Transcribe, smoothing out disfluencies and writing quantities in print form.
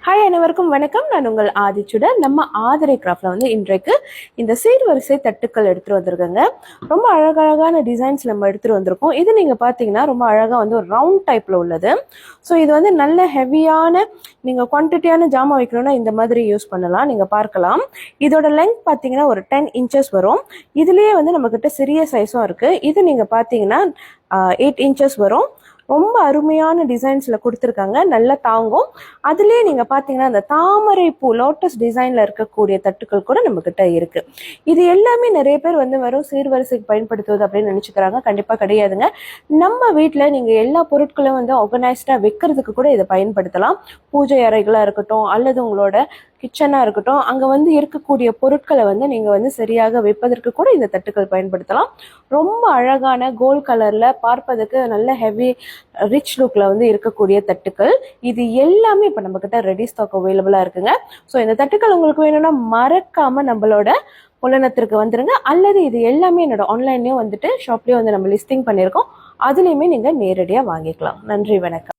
Hi அனைவருக்கும் வணக்கம். நான் உங்கள் ஆதிச்சுடன். நம்ம ஆதிரை கிராஃப்ட்ல வந்து இன்றைக்கு இந்த சீர்வரிசை தட்டுக்கள் எடுத்துட்டு வந்திருக்கோங்க. ரொம்ப அழகழகான டிசைன்ஸ் நம்ம எடுத்துட்டு வந்திருக்கோம். இது நீங்க பாத்தீங்கன்னா ரொம்ப அழகா வந்து ஒரு ரவுண்ட் டைப்ல உள்ளது. ஸோ இது வந்து நல்ல ஹெவியான நீங்க குவான்டிட்டியான ஜாமான் வைக்கணும்னா இந்த மாதிரி யூஸ் பண்ணலாம். நீங்க பார்க்கலாம். இதோட லென்த் பாத்தீங்கன்னா ஒரு 10 இன்ச்சஸ் வரும். இதுலயே வந்து நம்ம கிட்ட சிறிய சைஸும் இருக்கு. இது நீங்க பாத்தீங்கன்னா 8 இன்ச்சஸ் வரும். ரொம்ப அருமையான டிசைன்ஸ்ல கொடுத்துருக்காங்க. நல்லா தாங்கும். அதுலயே நீங்க பாத்தீங்கன்னா அந்த தாமரை பூ லோட்டஸ் டிசைன்ல இருக்கக்கூடிய தட்டுக்கள் கூட நம்ம கிட்ட இருக்கு. இது எல்லாமே நிறைய பேர் வந்து வெறும் சீர்வரிசைக்கு பயன்படுத்துவது அப்படின்னு நினைச்சுக்கிறாங்க. கண்டிப்பா கிடையாதுங்க. நம்ம வீட்டுல நீங்க எல்லா பொருட்களும் வந்து ஆர்கனைஸ்டா வைக்கிறதுக்கு கூட இதை பயன்படுத்தலாம். பூஜை அறைகளா இருக்கட்டும் அல்லது உங்களோட கிச்சனா இருக்கட்டும், அங்க வந்து இருக்கக்கூடிய பொருட்களை வந்து நீங்க வந்து சரியாக வைப்பதற்கு கூட இந்த தட்டுக்கள் பயன்படுத்தலாம். ரொம்ப அழகான கோல்ட் கலர்ல பார்ப்பதற்கு நல்ல ஹெவி ரிச் லுக்ல வந்து இருக்கக்கூடிய தட்டுக்கள். இது எல்லாமே இப்ப நம்ம கிட்ட ரெடி ஸ்டாக் அவைலபிளா இருக்குங்க. ஸோ இந்த தட்டுக்கள் உங்களுக்கு வேணும்னா மறக்காம நம்மளோட புலனத்திற்கு வந்துருங்க. அல்லது இது எல்லாமே என்னோட ஆன்லைன்லயும் வந்துட்டு ஷாப்லயும் வந்து நம்ம லிஸ்டிங் பண்ணியிருக்கோம். அதுலயுமே நீங்க நேரடியா வாங்கிக்கலாம். நன்றி, வணக்கம்.